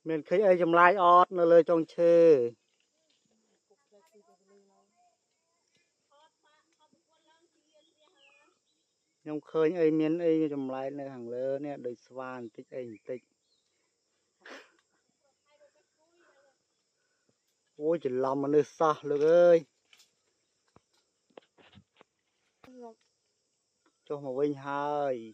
mình thấy ai chầm lai ọt nó lời trong chê nhông khơi ai miền ai chầm lai nơi hàng lơ nè đời svan tích ai tích ôi chỉ lòng mà nơi xa được ơi cho mà vinh hơi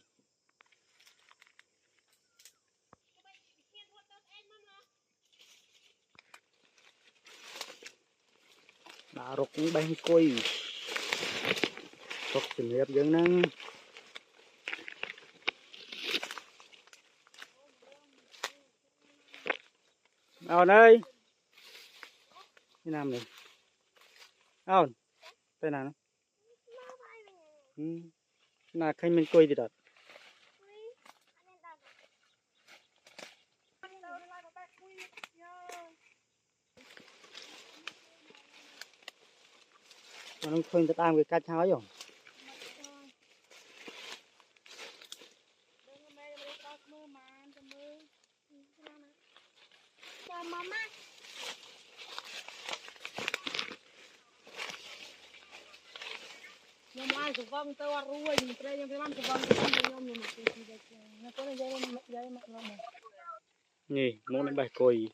đã rục cũng bánh quỳ rục tình hiệp dân nâng ao đây cái nam này ao đây nào là khai mình quỳ thì đặt nó khơi ta tam cái cá cháo rồi nhom lai sụp văng tao ăn ruồi nhìn trai nhom cái mắm sụp văng cái nhom nhìn cái gì đấy nó có này dây mà nhỉ muốn đánh bài quỳ